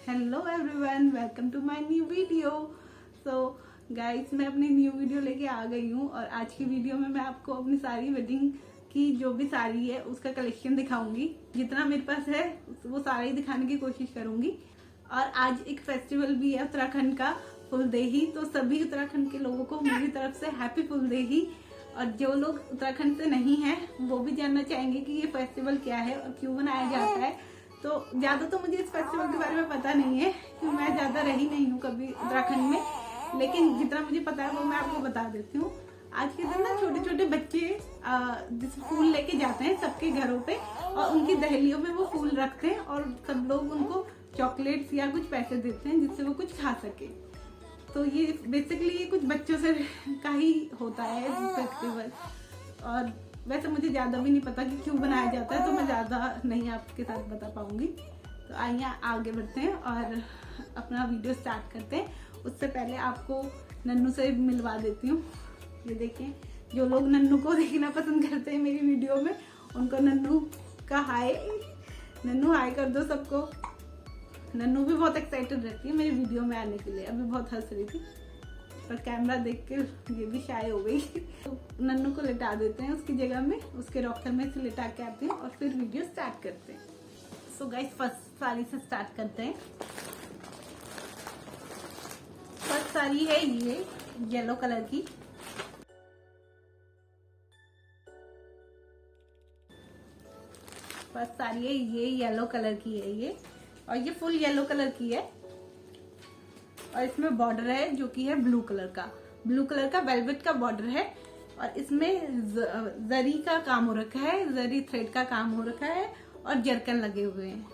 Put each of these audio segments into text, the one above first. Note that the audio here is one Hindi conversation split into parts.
Hello everyone, welcome to my new video. So guys, मैं अपनी न्यू वीडियो लेके आ गई हूँ और आज की वीडियो में मैं आपको अपनी सारी वेडिंग की जो भी साड़ी है उसका कलेक्शन दिखाऊंगी। जितना मेरे पास है वो सारा ही दिखाने की कोशिश करूंगी। और आज एक फेस्टिवल भी है उत्तराखंड का, फुलदेही। तो सभी उत्तराखंड के लोगों को मेरी तरफ से हैप्पी फुलदेही। और जो लोग उत्तराखंड से नहीं है वो भी जानना चाहेंगे कि ये फेस्टिवल क्या है और क्यों मनाया जाता है। तो ज्यादा तो मुझे इस फेस्टिवल के बारे में पता नहीं है क्योंकि मैं ज्यादा रही नहीं हूँ कभी उत्तराखंड में, लेकिन जितना मुझे पता है वो मैं आपको बता देती हूँ। आज के दिन ना छोटे छोटे बच्चे जैसे फूल लेके जाते हैं सबके घरों पे और उनकी दहलियों में वो फूल रखते हैं और सब लोग उनको चॉकलेट्स या कुछ पैसे देते हैं जिससे वो कुछ खा सके। तो ये बेसिकली ये कुछ बच्चों से का ही होता है फेस्टिवल। और वैसे मुझे ज्यादा भी नहीं पता कि क्यों बनाया जाता है, तो मैं ज्यादा नहीं आपके साथ बता पाऊंगी। तो आइए आगे बढ़ते हैं और अपना वीडियो स्टार्ट करते हैं। उससे पहले आपको नन्नू से मिलवा देती हूँ। ये देखें, जो लोग नन्नू को देखना पसंद करते हैं मेरी वीडियो में उनको नन्नू का हाय। नन्नू हाय कर दो सबको। नन्नू भी बहुत एक्साइटेड रहती है मेरी वीडियो में आने के लिए। अभी बहुत हंस रही थी पर कैमरा देख के ये भी शाय हो गई। तो नन्नू को लिटा देते हैं उसकी जगह में, उसके रॉकर में से लिटा के आते हैं और फिर वीडियो स्टार्ट करते हैं। सो गाइस, फर्स्ट साड़ी से स्टार्ट करते हैं। फर्स्ट साड़ी है ये येलो कलर की। फर्स्ट साड़ी है ये येलो कलर की है ये, और ये फुल येलो कलर की है। और इसमें बॉर्डर है जो कि है ब्लू कलर का वेलवेट का बॉर्डर है। और इसमें जरी का काम हो रखा है, जरी थ्रेड का काम हो रखा है और जरकन लगे हुए हैं।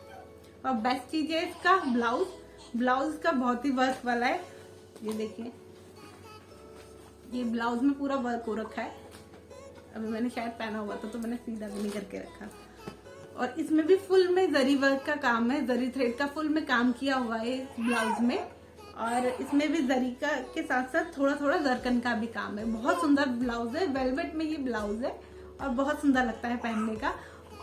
और बेस्ट चीज है इसका ब्लाउज का बहुत ही वर्क वाला है। ये देखिए, ये ब्लाउज में पूरा वर्क हो रखा है। अभी मैंने शायद पहना हुआ था तो मैंने सीधा भी नहीं करके रखा। और इसमें भी फुल में जरी वर्क का काम है, जरी थ्रेड का फुल में काम किया हुआ है ब्लाउज में। और इसमें भी जरी का के साथ साथ थोड़ा थोड़ा जरकन का भी काम है। बहुत सुंदर ब्लाउज है, वेलवेट में ये ब्लाउज है और बहुत सुंदर लगता है पहनने का।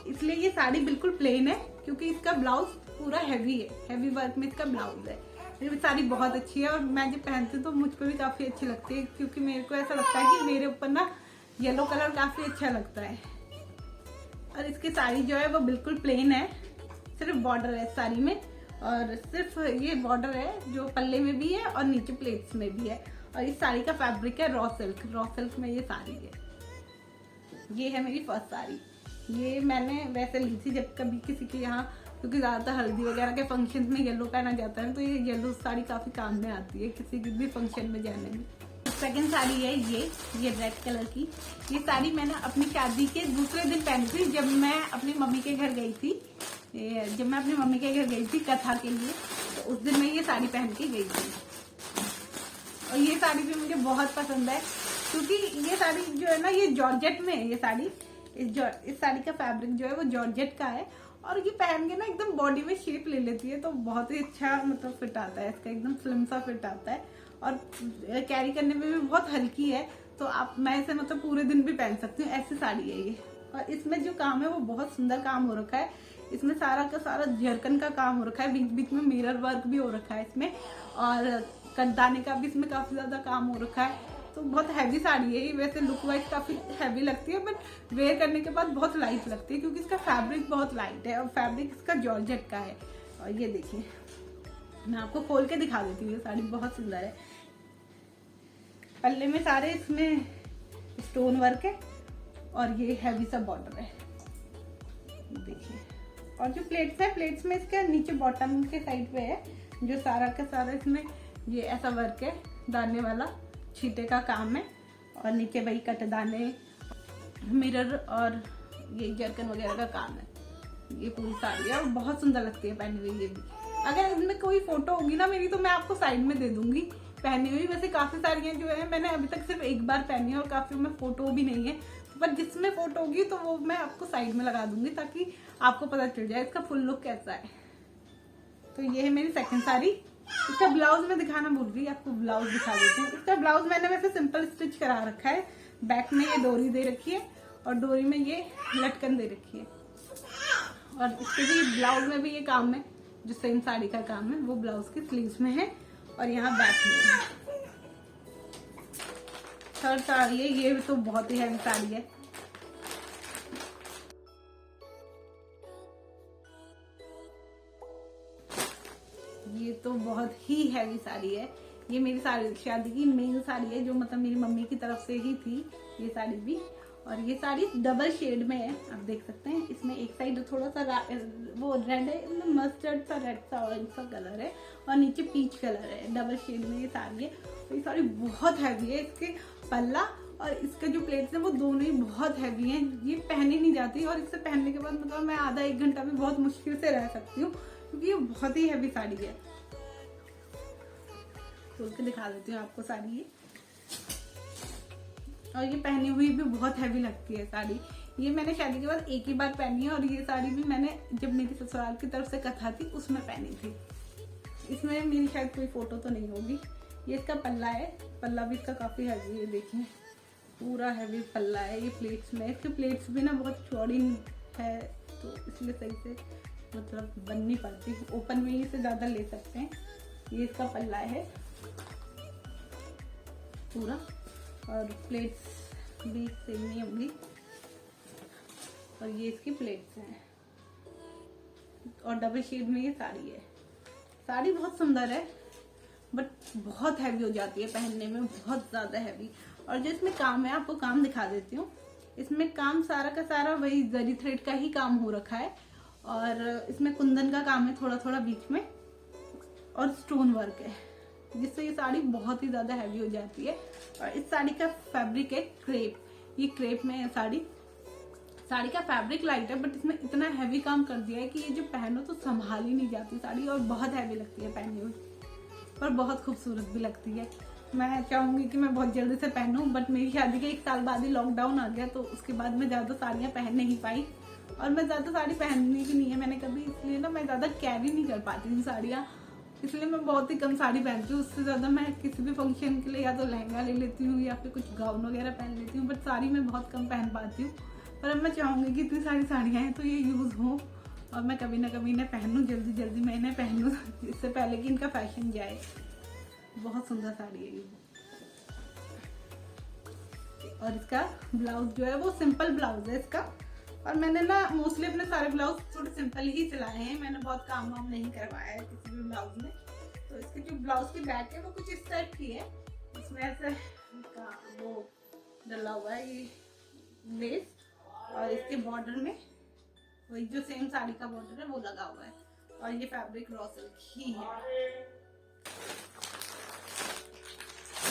इसलिए ये साड़ी बिल्कुल प्लेन है क्योंकि इसका ब्लाउज पूरा हैवी है, हैवी वर्क में इसका ब्लाउज है। ये साड़ी बहुत अच्छी है और मैं जब पहनती हूँ तो मुझ पर भी काफी अच्छी लगती है क्योंकि मेरे को ऐसा लगता है कि मेरे ऊपर ना येलो कलर काफी अच्छा लगता है। और इसकी साड़ी जो है वो बिल्कुल प्लेन है, सिर्फ बॉर्डर है साड़ी में। और सिर्फ ये बॉर्डर है जो पल्ले में भी है और नीचे प्लेट्स में भी है। और इस साड़ी का फैब्रिक है रॉ सिल्क में ये साड़ी है। ये है मेरी फर्स्ट साड़ी। ये मैंने वैसे ली थी जब कभी किसी के यहाँ, क्योंकि ज्यादातर हल्दी वगैरह के फंक्शन में येलो पहना जाता है तो ये येलो साड़ी काफी काम में आती है किसी भी फंक्शन में जाने में। सेकंड साड़ी है ये रेड कलर की। ये साड़ी मैंने अपनी शादी के दूसरे दिन पहनी थी जब मैं अपनी मम्मी के घर गई थी। कथा के लिए, तो उस दिन मैं ये साड़ी पहन के गई थी। और ये साड़ी भी मुझे बहुत पसंद है क्योंकि ये साड़ी जो है ना ये जॉर्जेट में है। ये साड़ी इस साड़ी का फैब्रिक जो है वो जॉर्जेट का है और ये पहन के ना एकदम बॉडी में शेप ले लेती है, तो बहुत ही अच्छा मतलब फिट आता है इसका, एकदम स्लिम सा फिट आता है। और कैरी करने में भी बहुत हल्की है, तो मैं इसे मतलब पूरे दिन भी पहन सकती हूँ, ऐसी साड़ी है ये। और इसमें जो काम है वो बहुत सुंदर काम हो रखा है। इसमें सारा का सारा जरकन का काम हो रखा है, बीच बीच में मिरर वर्क भी हो रखा है इसमें, और कटदाने का भी इसमें काफी ज्यादा काम हो रखा है। तो बहुत हैवी साड़ी है ये, वैसे लुक वाइज काफी हैवी लगती है बट वेयर करने के बाद बहुत लाइट लगती है क्योंकि इसका फैब्रिक बहुत लाइट है और फैब्रिक इसका जॉर्जेट का है। और ये देखिए, मैं आपको खोल के दिखा देती हूँ, ये साड़ी बहुत सुंदर है। पल्ले में सारे इसमें स्टोन वर्क है और ये हैवी सा बॉर्डर है, देखिए। और जो प्लेट्स है, प्लेट्स में इसके नीचे बॉटम के साइड पे है जो सारा का सारा इसमें ये ऐसा वर्क है, दाने वाला छींटे का काम है। और नीचे वही कट दाने, मिरर और ये जरकन वगैरह का काम है। ये पूरी साड़ी है और बहुत सुंदर लगती है पहनी हुई ये भी। अगर इसमें कोई फोटो होगी ना मेरी तो मैं आपको साइड में दे दूंगी पहनी हुई। वैसे काफी साड़ियाँ जो है मैंने अभी तक सिर्फ एक बार पहनी है और काफी में फोटो भी नहीं है, पर जिसमें फोटो होगी तो वो मैं आपको साइड में लगा दूंगी ताकि आपको पता चल जाए इसका फुल लुक कैसा है। तो ये है मेरी सेकंड साड़ी। इसका ब्लाउज में दिखाना भूल गई, आपको ब्लाउज दिखा देती हूँ। इसका ब्लाउज मैंने वैसे सिंपल स्टिच करा रखा है, बैक में ये डोरी दे रखी है और डोरी में ये लटकन दे रखी है। और इसके भी ब्लाउज में भी ये काम है, जो सेम साड़ी का काम है वो ब्लाउज के स्लीव्स में है और यहाँ बैक में है। थर्ड साड़ी है, ये तो बहुत ही हैवी साड़ी है। ये तो बहुत ही हैवी साड़ी है। ये मेरी शादी की मेन साड़ी है, जो मतलब मेरी मम्मी की तरफ से ही थी ये साड़ी भी। और ये साड़ी डबल शेड में है, आप देख सकते हैं। इसमें एक साइड थोड़ा सा वो रेड है, मस्टर्ड सा रेड सा ऑरेंज सा कलर है और नीचे पीच कलर है। डबल शेड में ये साड़ी है। तो ये साड़ी बहुत हैवी है। इसके पल्ला और इसका जो प्लेट्स है वो दोनों ही बहुत हैवी हैं। ये पहनी नहीं जाती और इसे पहनने के बाद मतलब मैं आधा एक घंटा में बहुत मुश्किल से रह सकती हूँ, क्योंकि ये बहुत ही हैवी साड़ी है। खोल के दिखा देती हूँ आपको साड़ी ये। और ये पहनी हुई भी बहुत हैवी लगती है साड़ी। ये मैंने शादी के बाद एक ही बार पहनी है और ये साड़ी भी मैंने जब मेरी ससुराल की तरफ से कथा थी उसमें पहनी थी। इसमें मेरी शायद कोई फोटो तो नहीं होगी। ये इसका पल्ला है, पल्ला भी इसका काफी हैवी है, देखिए पूरा हैवी पल्ला है। ये प्लेट्स में, इसके प्लेट्स भी ना बहुत चौड़ी है तो इसलिए सही से मतलब बन नहीं पाती। ओपन में इसे ज्यादा ले सकते हैं। ये इसका पल्ला है पूरा और प्लेट्स भी सेम नहीं होंगी। और ये इसकी प्लेट्स हैं और डबल शेड में ये साड़ी है। साड़ी बहुत सुंदर है बट बहुत हैवी हो जाती है पहनने में, बहुत ज्यादा हैवी। और जो इसमें काम है, आपको काम दिखा देती हूँ। इसमें काम सारा का सारा वही जरी थ्रेड का ही काम हो रखा है और इसमें कुंदन का काम है थोड़ा थोड़ा बीच में और स्टोन वर्क है, जिससे ये साड़ी बहुत ही ज्यादा हैवी हो जाती है। और इस साड़ी का फैब्रिक है क्रेप। ये क्रेप में है साड़ी। साड़ी का फैब्रिक लाइट है बट इसमें इतना हैवी काम कर दिया है कि ये जो पहनो तो संभाल ही नहीं जाती साड़ी और बहुत हैवी लगती है पहनी हुई और बहुत खूबसूरत भी लगती है। मैं चाहूंगी कि मैं बहुत जल्दी से पहनूं बट मेरी शादी के 1 साल बाद ही लॉकडाउन आ गया तो उसके बाद मैं ज्यादा साड़ियां पहन नहीं पाई और मैं ज्यादा साड़ी पहननी भी नहीं है मैंने कभी, इसलिए ना मैं ज्यादा कैरी नहीं कर पाती हूँ साड़ियाँ, इसलिए मैं बहुत ही कम साड़ी पहनती हूँ। उससे ज्यादा मैं किसी भी फंक्शन के लिए या तो लहंगा ले लेती हूँ या फिर कुछ गाउन वगैरह पहन लेती हूँ, बट साड़ी मैं बहुत कम पहन पाती हूँ। पर अब मैं चाहूंगी कि इतनी सारी साड़ियाँ हैं तो ये यूज हो और मैं कभी ना कभी इन्हें पहनूं, जल्दी जल्दी मैं इन्हें पहनूं इससे पहले कि इनका फैशन जाए। बहुत सुंदर साड़ी है ये। और इसका ब्लाउज जो है वो सिंपल ब्लाउज है इसका। और मैंने ना मोस्टली अपने सारे ब्लाउज थोड़े सिंपल ही सिलाए हैं, मैंने बहुत काम वाम नहीं करवाया है किसी भी ब्लाउज में। तो इसके जो ब्लाउज की बैक है वो कुछ इस टाइप की है। इसमें ऐसे वो डला हुआ है ये लेस और इसके बॉर्डर में वही जो सेम साड़ी का बॉर्डर है वो लगा हुआ है और ये फैब्रिक रॉ सिल्क ही है।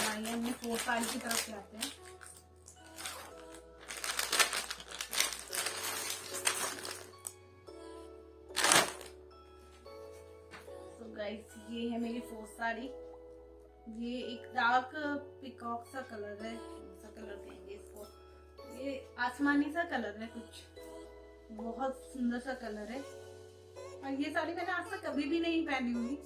आइए हमने 4 साड़ी की तरफ जाते हैं। गाइस ये है मेरी 4 साड़ी। ये एक डार्क पिकॉक सा कलर है, सा कलर कहेंगे इसको, ये आसमानी सा कलर है कुछ, बहुत सुंदर सा कलर है। और ये साड़ी मैंने आज तक कभी भी नहीं पहनी हुई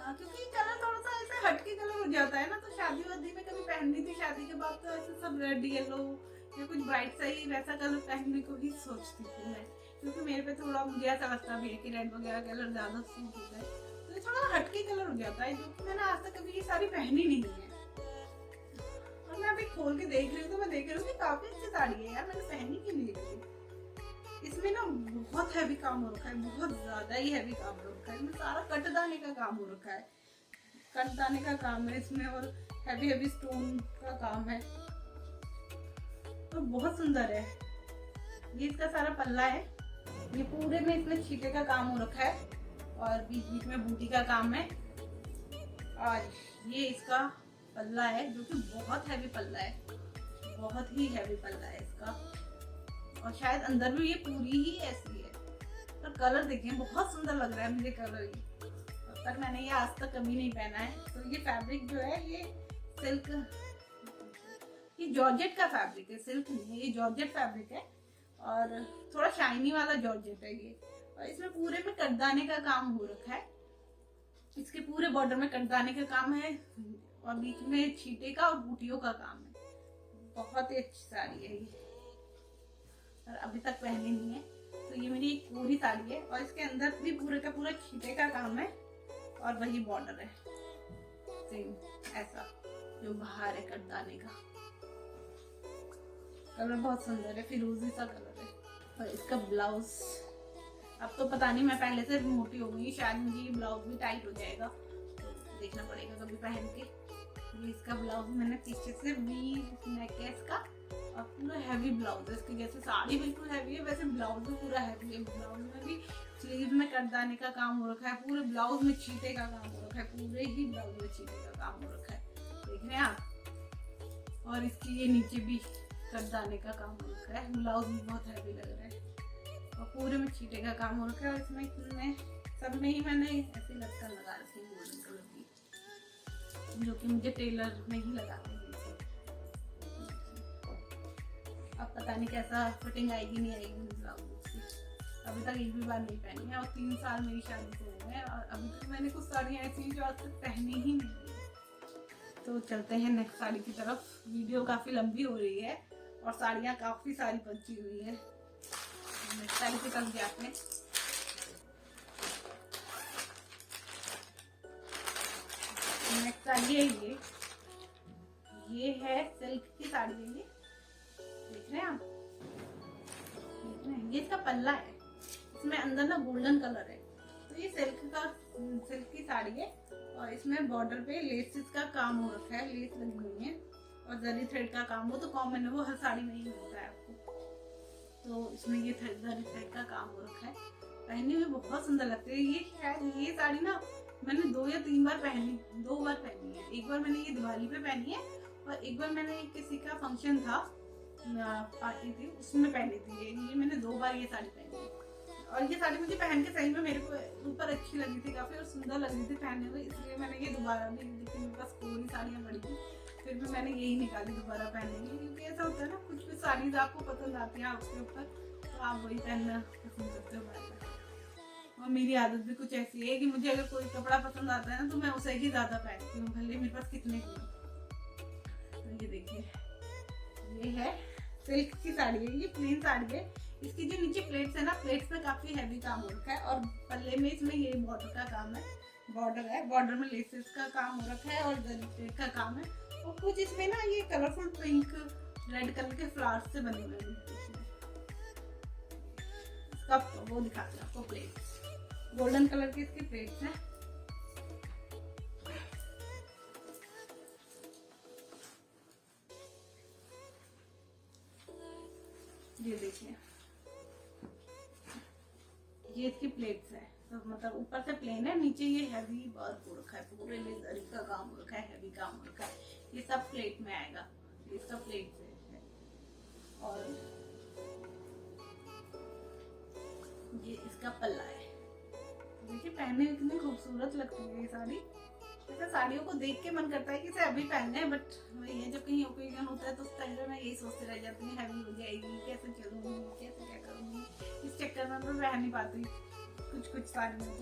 क्योंकि कलर थोड़ा सा ऐसे हटके कलर हो जाता है ना, तो शादी वादी में कभी पहननी थी, शादी के बाद तो ऐसे सब रेड येलो या कुछ ब्राइट सा ही वैसा कलर पहनने को ही सोचती थी मैं, क्योंकि मेरे पे थोड़ा मुझे ऐसा लगता भी है कि रेड वगैरह कलर ज्यादा सूट होता है, तो ये थोड़ा हटके कलर हो जाता है, जो कि मैंने आज तक कभी ये साड़ी पहनी नहीं है। और मैं अभी खोल के देख रही हूँ तो मैं देख रही हूँ कि काफी अच्छी साड़ी है यार, मैंने पहनी क्यों नहीं कभी। इसमें ना बहुत हैवी काम हो रखा है, बहुत ज्यादा ही हैवी काम हो रखा है। इसमें सारा कटदाने का काम हो रखा है, कटदाने का काम है इसमें और हैवी हैवी स्टोन का काम है, तो बहुत सुंदर है। ये इसका सारा पल्ला है, ये पूरे में इसमें छीटे का काम हो रखा है और बीच बीच में बूटी का काम है। और ये इसका पल्ला है जो कि बहुत हैवी पल्ला है, बहुत ही हैवी पल्ला है इसका। और शायद अंदर भी ये पूरी ही ऐसी है। और कलर देखिए बहुत सुंदर लग रहा है मुझे कलर ये, अब तक मैंने ये आज तक कभी नहीं पहना है। तो ये फैब्रिक जो है ये सिल्क, ये जॉर्जेट का फैब्रिक है, सिल्क नहीं है, ये जॉर्जेट फैब्रिक है और थोड़ा शाइनी वाला जॉर्जेट है ये। और इसमें पूरे में कटदाने का काम हो रखा है, इसके पूरे बॉर्डर में कटदाने का काम है और बीच में छीटे का और बूटियों का काम है। बहुत ही अच्छी साड़ी है ये और अभी तक पहनी नहीं है, तो ये मेरी एक पूरी साड़ी है और इसके अंदर भी पूरे का पूरा छीटे का काम है और वही बॉर्डर है सेम ऐसा जो बाहर है कटदाने का। कलर बहुत सुंदर है, फिरोजी सा कलर है। और इसका ब्लाउज अब तो पता नहीं, मैं पहले से मोटी हो गई, शायद मुझे ये ब्लाउज भी टाइट हो जाएगा, तो देखना पड़ेगा कभी पहन के। ये इसका ब्लाउज मैंने पीछे से वी नेक है इसका और पूरा हैवी ब्लाउज है इसकी। जैसे साड़ी बिल्कुल हैवी है वैसे ब्लाउज भी पूरा हैवी है। ब्लाउज में भी स्लीव में कटदाने का काम हो रखा है, पूरे ब्लाउज में छीटे का काम हो रखा है, पूरे ही ब्लाउज में छीटे का काम हो रखा है, देख रहे हैं आप। और इसकी ये नीचे भी कटदाने का काम हो रखा है, ब्लाउज भी बहुत हैवी लग रहा है और पूरे में छीटे का काम हो रखा है। और इसमें सब में ही मैंने ऐसी लटकन लगा रखी है गोल्डन कलर की, जो कि मुझे टेलर में ही लगाते हैं। अब पता नहीं कैसा फिटिंग आएगी नहीं आएगी ब्लाउज की। अभी तक एक भी बार नहीं पहनी है और 3 साल मेरी शादी से हुए हैं और अभी तक मैंने कुछ साड़ियाँ ऐसी हैं जो आज तक पहनी ही नहीं है। तो चलते हैं नेक्स्ट साड़ी की तरफ। वीडियो काफ़ी लंबी हो रही है और साड़ियाँ काफ़ी सारी बची हुई है। नेक्स्ट साड़ी की तरफ जाते हैं। नेक्स्ट साड़ी है ये है सिल्क की साड़ी है। ये देख रहे हैं आप, देख रहे हैं, ये इसका पल्ला है, इसमें अंदर ना गोल्डन कलर है। तो ये सिल्क की साड़ी है और इसमें बॉर्डर पे लेसेस का काम हो रखा है, लेस लगी हुई है और जरी थ्रेड का काम। वो तो कॉमन है, वो हर साड़ी में ही मिलता है आपको। तो इसमें ये जरी थ्रेड का काम हो रखा है, पहनने में बहुत सुंदर लगती है। ये शायद ये साड़ी ना मैंने 2 या 3 बार पहनी, 2 बार पहनी है। एक बार मैंने ये दिवाली पे पहनी है और एक बार मैंने किसी का फंक्शन था, पार्टी थी, उसमें पहनी थी। ये मैंने 2 बार ये साड़ी पहनी है और ये साड़ी मुझे पहन के सही में मेरे को ऊपर अच्छी लगी थी काफ़ी और सुंदर लग रही थी पहनने में, इसलिए मैंने ये दोबारा भी, लेकिन मेरे पास पूरी साड़ियाँ पड़ी थी, फिर भी मैंने यही निकाली दोबारा पहनने के लिए। क्योंकि ऐसा होता है ना, कुछ कुछ साड़ीज आपको पसंद आती है उसके ऊपर, तो आप वही पहनना पसंद करते हो बार बार। और मेरी आदत भी कुछ ऐसी है कि मुझे अगर कोई कपड़ा पसंद आता है ना तो मैं उसे ही ज़्यादा पहनती हूँ, भले मेरे पास कितने की। तो ये देखिए, ये है सिल्क की साड़ी है, ये प्लेन साड़ी है। इसकी जो नीचे प्लेट्स है ना, प्लेट्स में काफी हैवी काम हो रखा है और पल्ले में इसमें ये बॉर्डर का काम है, बॉर्डर है, बॉर्डर में लेसेस का काम हो रखा है और जरी का काम है। और कुछ इसमें ना ये कलरफुल पिंक रेड कलर के फ्लावर्स से बने हुए हैं। इसका वो दिखाते हैं आपको, प्लेट्स गोल्डन कलर की इसकी प्लेट्स हैं। ये देखिए, ये इसकी प्लेट्स है, तो मतलब ऊपर से प्लेन है, नीचे ये हैवी वर्क हो रखा है, पूरे में जरी का काम हो रखा है, हैवी काम हो रखा है। ये सब प्लेट में आएगा, इसका प्लेट है। और ये इसका पल्ला है। देखिए पहनने में कितनी खूबसूरत लगती है ये साड़ी। ऐसे साड़ियों को देख के मन करता है कि इसे अभी पहनना है, बट वही है, जब कहीं ओकेजन होता है तो उस टाइम पे मैं यही सोचते रह जाती हूँ, हैवी हो जाएगी, कैसे चलूंगी, कैसे क्या करूंगी। इस चक्कर में मैं पहन नहीं पाती कुछ साड़ियाँ।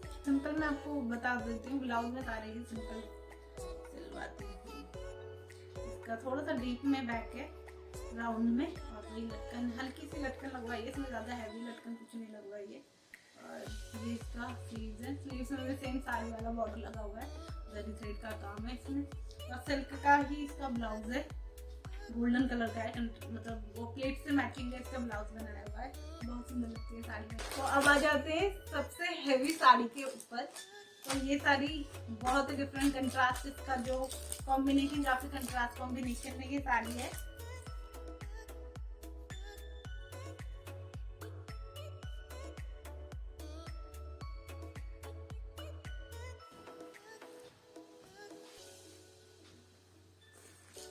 तो सिंपल मैं आपको बता देती हूँ, ब्लाउज में सारे ही सिंपल सिलवाती हूँ। इसका थोड़ा सा डीप में बैक है, राउंड में, और वही लटकन, हल्की सी लटकन लगवाई है, इसमें ज्यादा हैवी लटकन कुछ नहीं लगवाई है। और ये इसका स्लीव्स है, स्लीव्स में भी सेम साड़ी वाला बॉर्डर लगा हुआ है, जरी थ्रेड का काम है इसमें। और सिल्क का ही इसका ब्लाउज है, गोल्डन कलर का है, मतलब वो प्लेट से मैचिंग है इसका ब्लाउज बनाया हुआ है, बहुत सुंदर लगती है साड़ी में। तो अब आ जाते हैं सबसे हैवी साड़ी के ऊपर। तो ये साड़ी बहुत ही डिफरेंट कंट्रास्ट, इसका जो कॉम्बिनेशन, काफी कंट्रास्ट कॉम्बिनेशन में ये साड़ी है।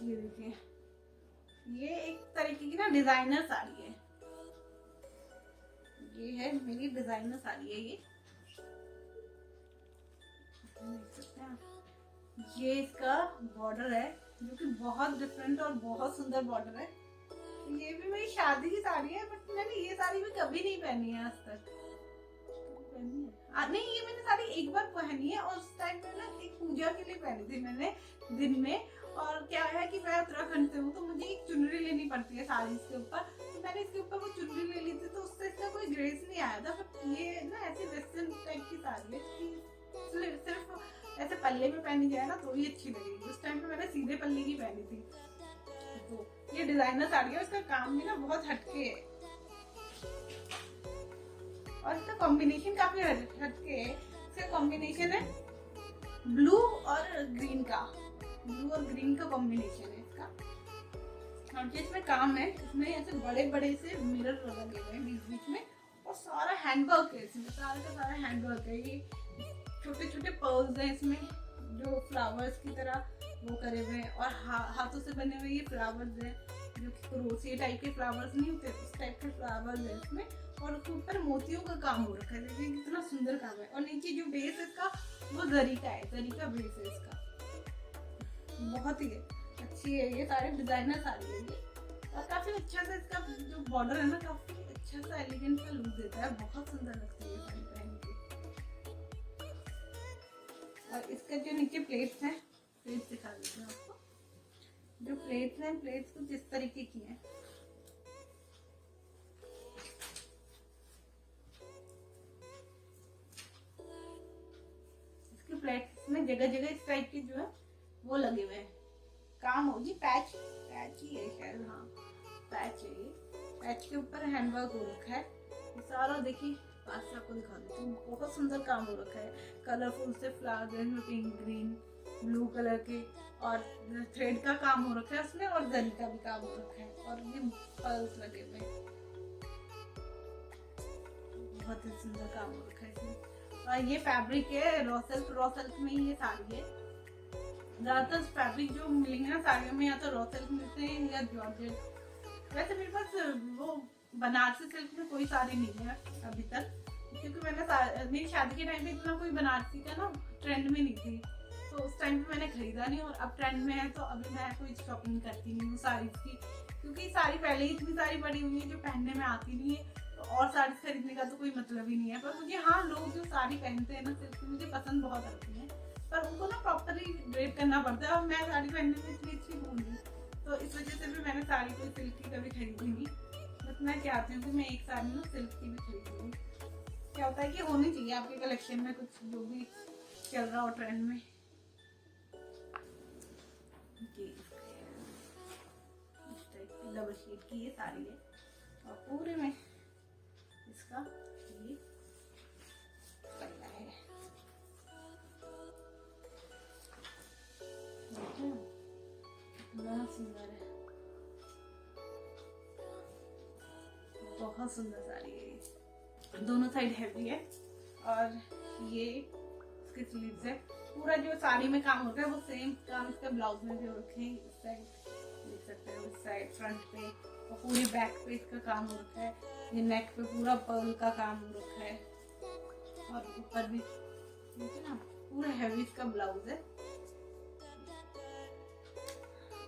ये देखिए, ये एक तरीके की ना डिजाइनर साड़ी है, ये है मेरी डिजाइनर साड़ी है। ये देख सकते हैं, ये इसका बॉर्डर है जो कि बहुत डिफरेंट और बहुत सुंदर बॉर्डर है। ये भी मेरी शादी की साड़ी है, बट मैंने ये साड़ी भी कभी नहीं पहनी है आज तक। नहीं, ये मैंने साड़ी एक बार पहनी है और उस टाइम में ना एक पूजा के लिए पहनी थी मैंने दिन में, और क्या है कि मैं उत्तराखंड से हूँ तो मुझे एक चुनरी लेनी पड़ती है साड़ी के ऊपर, तो मैंने इसके ऊपर वो चुनरी ले ली थी तो उससे इसका कोई ग्रेस नहीं आया था। बट ये ना ऐसे वेस्टर्न टाइप की साड़ी है कि सिर्फ ऐसे पल्ले में पहनी जाए ना तो ही अच्छी लगेगी। उस टाइम पे मैंने सीधे पल्ले की पहनी थी। तो ये डिजाइनर साड़ी है, इसका काम भी ना बहुत हटके है और इसका कॉम्बिनेशन काफी हटके है। इसका कॉम्बिनेशन है ब्लू और ग्रीन का, ब्लू और ग्रीन का कॉम्बिनेशन है इसका। और जो इसमें काम है, इसमें ऐसे बड़े बड़े से मिरर लगे हुए हैं बीच बीच में और सारा हैंडवर्क है इसमें, सारा का सारा हैंडवर्क है। ये छोटे छोटे पर्ल्स हैं इसमें जो फ्लावर्स की तरह वो करे हुए हैं और हाथों से बने हुए ये फ्लावर्स हैं जो कि क्रोशिया टाइप के फ्लावर्स नहीं होते, उस टाइप के फ्लावर्स हैं इसमें। और उसके ऊपर मोतियों का काम हो रखा है, देखिए कितना सुंदर काम है। और नीचे जो बेस है इसका वो जरी का है, जरी का बेस है इसका। बहुत ही अच्छी है ये साड़ी, डिजाइनर साड़ी है ये। और काफी अच्छा सा इसका जो बॉर्डर है ना, काफी अच्छा सा एलिगेंट सा लुक देता है, बहुत सुंदर लगती है ये साड़ी पहन के। और इसका जो नीचे प्लेट्स हैं, प्लेट्स दिखा देती हूँ आपको। जो प्लेट्स हैं, प्लेट्स कुछ इस तरीके की हैं। इसकी प्लेट्स में जगह जगह इस टाइप के जो है वो लगे हुए हैं। काम होगी पैच, पैच ही है शायद, हाँ पैच है ये। पैच के ऊपर हैंडवर्क हो रखा है ये सारा, देखिए पास से आपको दिखा देती हूँ। बहुत सुंदर काम हो रखा है, कलरफुल से फ्लावर में पिंक ग्रीन ब्लू कलर के, और थ्रेड का काम हो रखा है उसमें और जरी का भी काम हो रखा है और ये पर्ल्स लगे हुए हैं। बहुत ही सुंदर काम हो रखा है इसमें। और ये फैब्रिक है रॉ सिल्क, रॉ सिल्क में ही ये साड़ी है। ज्यादातर फैब्रिक जो मिलेंगे ना साड़ियों में, या तो रॉ सिल्क मिलते हैं या जॉर्जेट। वैसे मेरे पास वो बनारसी सिल्क में कोई साड़ी नहीं है अभी तक, क्योंकि मैंने मेरी शादी के टाइम पे इतना कोई बनारसी का ना ट्रेंड में नहीं थी, तो उस टाइम पे मैंने खरीदा नहीं। और अब ट्रेंड में है तो अभी मैं कोई शॉपिंग करती नहीं हूँ साड़ी की, क्योंकि साड़ी पहले ही इतनी सारी पड़ी हुई है जो पहनने में आती नहीं है, तो और साड़ी खरीदने का तो कोई मतलब ही नहीं है। पर मुझे, हाँ, लोग जो साड़ी पहनते हैं ना सिल्क की, मुझे पसंद बहुत आती है, पर उनको ना प्रॉपरली ड्रेप करना पड़ता है। और मैं साड़ी पहनने में इतनी अच्छी हूँ नहीं, तो इस वजह से भी मैंने साड़ी कोई सिल्क की कभी खरीदी नहीं। बस मैं चाहती हूँ कि मैं एक साड़ी ना सिल्क की भी खरीद लूँ। क्या होता है कि होनी चाहिए आपके कलेक्शन में कुछ जो भी चल रहा हो ट्रेंड में। डबल शेड की ये साड़ी है और पूरे में इसका ये पल्ला है। कितना सुंदर है, बहुत सुंदर साड़ी है ये। दोनों साइड हैवी है और ये इसके स्लीव्स है। पूरा जो साड़ी में काम होता है वो सेम काम इसका ब्लाउज में भी हो रखे हैं। इस साइड देख सकते हो, इस साइड फ्रंट पे और पूरी बैक पे इसका काम हो रखा है। ये नेक पे पूरा पर्ल का काम हो रखा है और ऊपर भी देखिए ना पूरा हैवी इसका ब्लाउज है।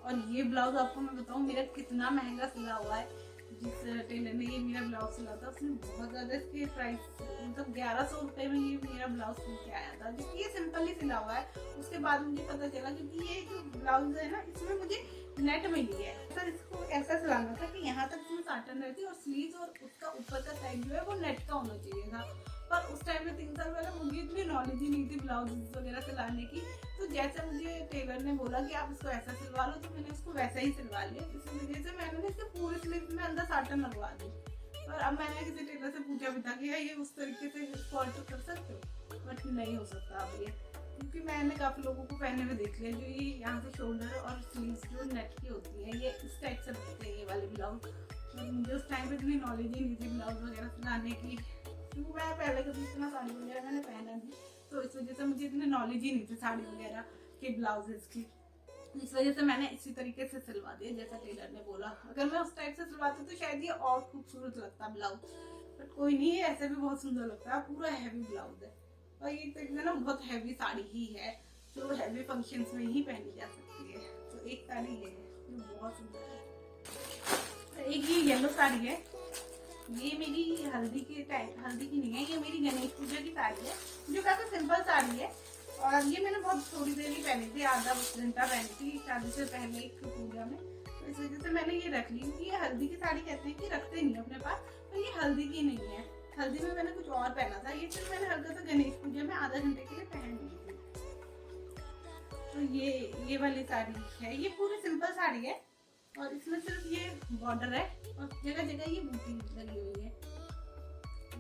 और ये ब्लाउज आपको मैं बताऊं मेरा कितना महंगा सिला हुआ है। जिस टेलर ने ये मेरा ब्लाउज सिला था उसने बहुत ज्यादा इसके प्राइस, मतलब 1100 रुपए में ये मेरा ब्लाउज सिल के आया था, जबकि ये सिंपल ही सिला हुआ है। उसके बाद मुझे पता चला, क्योंकि ये जो ब्लाउज है ना इसमें मुझे नेट मिली है, सर इसको ऐसा सिलाना था कि यहाँ तक इसमें साटन रहती और स्लीव और उसका ऊपर का साइड जो है वो नेट का होना चाहिए था। पर उस टाइम में 3 साल पहले मुझे इतनी नॉलेज ही नहीं थी ब्लाउज वगैरह सिलाने की, तो जैसे मुझे टेलर ने बोला कि आप इसको ऐसा सिलवा लो, तो मैंने उसको वैसा ही सिलवा लिया। इस वजह से मैंने इसके पूरे स्लीव में अंदर साटन लगवा दी। और अब मैंने किसी टेलर से पूछा भी था कि ये उस तरीके से इसको ऑल्टर कर सकते हो, बट नहीं हो सकता अब ये, क्योंकि मैंने काफी लोगों को पहने हुए देख लिया जो ये यहाँ से शोल्डर और स्लीव्स जो नेट की होती है ये इस टाइप से बनते हैं ये वाले ब्लाउज। और मुझे उस टाइम पे इतनी नॉलेज ही नहीं थी ब्लाउज वगैरह सिलाने की, क्योंकि मैं पहले कभी इतना साड़ी वगैरह मैंने पहना नहीं, तो इस वजह से मुझे इतनी नॉलेज ही नहीं थी साड़ी वगैरह के ब्लाउजेस की। इस वजह से मैंने इसी तरीके से सिलवा दिया जैसा टेलर ने बोला। अगर मैं उस टाइप से सिलवाती तो शायद ये और खूबसूरत लगता ब्लाउज, बट कोई नहीं, ऐसे भी बहुत सुंदर लगता है। पूरा हैवी ब्लाउज है और ये ना बहुत हैवी साड़ी ही है जो हैवी फंक्शंस में ही पहनी जा सकती है। तो एक साड़ी ये है जो बहुत सुंदर है। एक ये येलो साड़ी है, ये मेरी हल्दी की नहीं है, ये मेरी गणेश पूजा की साड़ी है जो काफी सिंपल साड़ी है। और ये मैंने बहुत थोड़ी देर ही पहनी थी, आधा घंटा पहनी थी शादी से पहले एक पूजा में, तो इस वजह से मैंने ये रख ली। क्योंकि ये हल्दी की साड़ी कहते हैं कि रखते नहीं अपने पास, पर ये हल्दी की नहीं है। हल्दी में मैंने कुछ और पहना था, ये सिर्फ मैंने हल्का सा गणेश पूजा में आधा घंटे के लिए पहन ली थी। तो ये वाली साड़ी है, ये पूरी सिंपल साड़ी है और इसमें सिर्फ ये बॉर्डर है और जगह जगह ये बूटी लगी हुई है।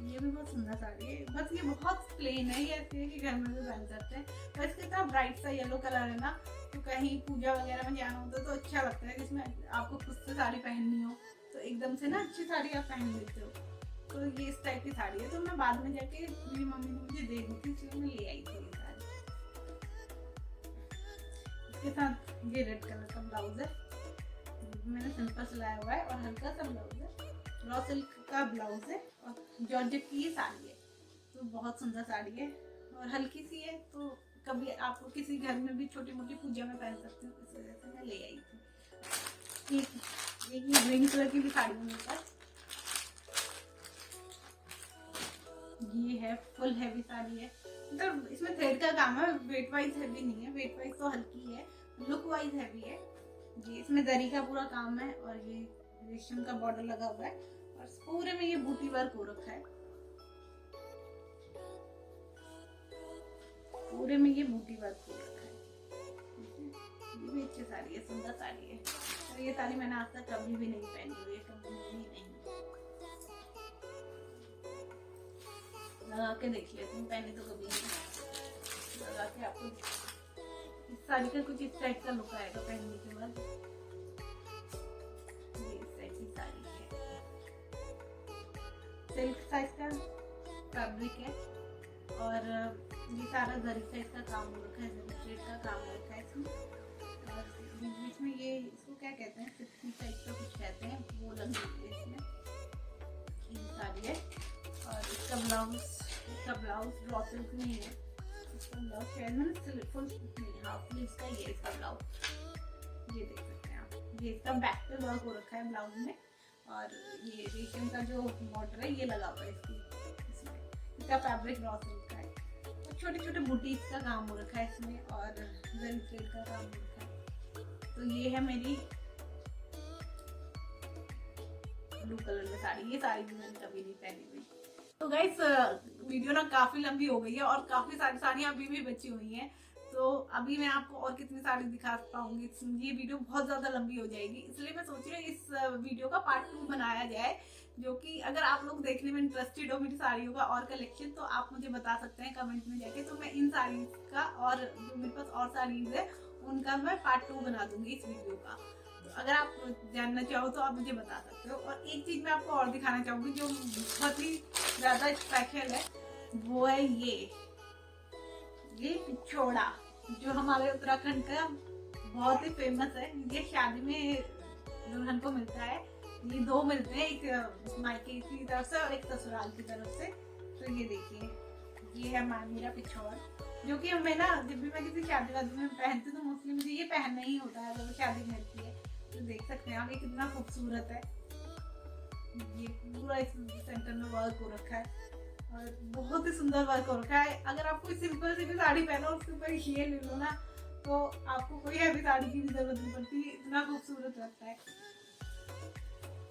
ये भी बहुत सुंदर साड़ी है, बस ये बहुत प्लेन है, ये ऐसे है कि घर में भी पहन सकते हैं। तो इसके साथ ब्राइट सा येलो कलर है ना, तो कहीं पूजा वगैरह में जाना होता है तो अच्छा लगता है, जिसमें आपको खुद से साड़ी पहननी हो तो एकदम से ना अच्छी साड़ी आप पहन लेते हो। तो ये इस टाइप की साड़ी है, तो मैं बाद में जाके मेरी मम्मी ने मुझे दे दी थी, इसलिए मैं ले आई थी ये साड़ी। इसके साथ ये रेड कलर का ब्लाउज है, मैंने सिंपल सिलाया हुआ है और हल्का सा ब्लाउज है, रॉ सिल्क का ब्लाउज है और जॉर्जेट की ये साड़ी है। तो बहुत सुंदर साड़ी है और हल्की सी है, तो कभी आपको किसी घर में भी छोटी मोटी पूजा में पहन सकते हो, इस वजह से मैं ले आई थी। एक ये ग्रीन कलर की भी साड़ी है मेरे पास, ये है फुल हैवी साड़ी है, मतलब इसमें थ्रेड का काम है, वेट वाइज हैवी नहीं है, वेट वाइज तो हल्की है, लुक वाइज हैवी है। ये इसमें जरी का पूरा काम है और ये रेशम का बॉर्डर लगा हुआ है और पूरे में ये बूटी वर्क हो रखा है, पूरे में ये बूटी वर्क हो रखा है। ये भी अच्छी साड़ी है, सुंदर साड़ी है और ये साड़ी मैंने आज तक कभी भी नहीं पहनी हुई है, कभी भी नहीं। लगा के देख लेती हूँ, पहने तो कभी नहीं, लगा के आपको इस साड़ी का कुछ इस टाइप का लुक आएगा पहनने के बाद। ये इस टाइप की साड़ी है, सिल्क साइज का फैब्रिक है और ये सारा जरी साइज का काम हो रखा है, जरी थ्रेड का काम हो रखा है इसमें, और बीच में ये इसको क्या कहते हैं, सिल्की टाइप का कुछ कहते हैं, वो लगी हुई है इसमें। ये साड़ी है और इसका ब्लाउज रॉ सिल्क नहीं है, इसका ब्लाउज शायद मैंने फुल हाफ स्लीव्स का ये इसका ब्लाउज, ये देख सकते हैं आप, ये इसका बैक पे वर्क हो रखा है ब्लाउज में और ये रेशम का जो बॉर्डर है ये लगा हुआ है इसमें। इसका फैब्रिक रॉ सिल्क का है और छोटे छोटे बुटीक का काम हो रखा है इसमें और जरी थ्रेड का काम हो रखा है। तो ये है मेरी ब्लू कलर में साड़ी, ये साड़ी भी मैंने कभी नहीं पहनी हुई। तो गाइस वीडियो ना काफी लंबी हो गई है और काफी सारी साड़ियाँ अभी भी बची हुई हैं, तो अभी मैं आपको और कितनी साड़ी दिखा पाऊंगी, ये वीडियो बहुत ज्यादा लंबी हो जाएगी, इसलिए मैं सोच रही हूँ इस वीडियो का पार्ट 2 बनाया जाए, जो कि अगर आप लोग देखने में इंटरेस्टेड हो मेरी साड़ियों का और कलेक्शन, तो आप मुझे बता सकते हैं कमेंट में जाके, तो मैं इन साड़ीज का और जो मेरे पास और साड़ीज है उनका मैं पार्ट 2 बना दूंगी इस वीडियो का। अगर आप जानना चाहो तो आप मुझे बता सकते हो। और एक चीज मैं आपको और दिखाना चाहूंगी जो बहुत ही ज्यादा स्पेशल है, वो है ये पिछोड़ा, जो हमारे उत्तराखंड का बहुत ही फेमस है। ये शादी में दुल्हन को मिलता है, ये 2 मिलते हैं, एक मायके की तरफ से और एक ससुराल की तरफ से। तो ये देखिए, ये है मेरा पिछोड़ा, जो कि मैं ना जब भी मैं किसी शादी वादी में पहनती हूँ तो मोस्टली मुझे ये पहनना ही होता है जब शादी में होती है। तो देख सकते हैं आप, ये कितना खूबसूरत है, ये पूरा इस सेंटर में वर्क हो रखा है और बहुत ही सुंदर वर्क हो रखा है। अगर आप कोई सिंपल सी भी साड़ी पहनो उसके ऊपर ये ले लो ना, तो आपको कोई हैवी साड़ी की भी जरूरत नहीं पड़ती, इतना खूबसूरत लगता है।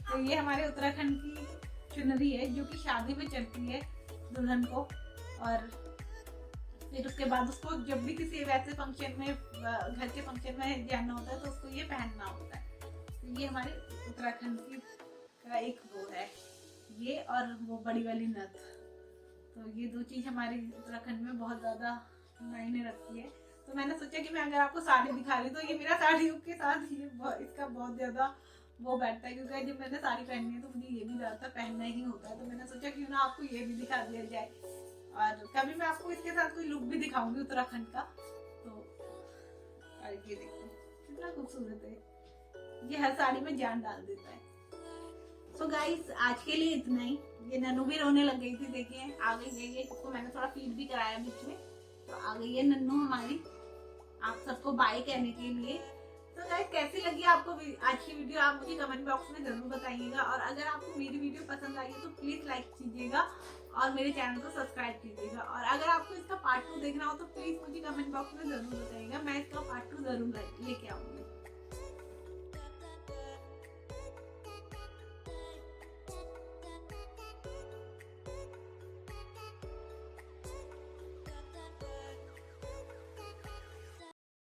तो ये हमारे उत्तराखंड की चुनरी है, जो कि शादी में चलती है दुल्हन को, और फिर उसके बाद उसको जब भी किसी वैसे फंक्शन में, घर के फंक्शन में जाना होता है तो उसको ये पहनना होता है। तो ये हमारे उत्तराखंड की का एक वो है, ये और वो बड़ी वाली नथ। तो ये 2 चीज हमारे उत्तराखंड में बहुत ज्यादा मायने रखती है। तो मैंने सोचा कि मैं अगर आपको साड़ी दिखा रही तो ये मेरा साड़ियों के साथ ये इसका बहुत ज्यादा वो बैठता है, क्योंकि जब मैंने साड़ी पहननी है तो मुझे ये भी ज्यादातर पहनना ही होता है। तो मैंने सोचा क्यों ना आपको ये भी दिखा दिया जाए, और कभी मैं आपको इसके साथ कोई लुक भी दिखाऊंगी उत्तराखंड का। तो ये देखो कितना खूबसूरत है, ये हर साड़ी में जान डाल देता है। सो गाइस, आज के लिए इतना ही। ये नन्नू भी रोने लग गई थी, देखिए आ गई है ये, इसको मैंने थोड़ा फीड भी कराया बीच में, तो आ गई है नन्नू हमारी आप सबको बाय कहने के लिए। तो गाइस कैसी लगी आपको आज की वीडियो, आप मुझे कमेंट बॉक्स में जरूर बताइएगा। और अगर आपको मेरी वीडियो पसंद आई है तो प्लीज लाइक कीजिएगा और मेरे चैनल को सब्सक्राइब कीजिएगा। और अगर आपको इसका पार्ट 2 देखना हो तो प्लीज मुझे कमेंट बॉक्स में जरूर बताइएगा, मैं इसका पार्ट 2 जरूर लेके आऊंगी।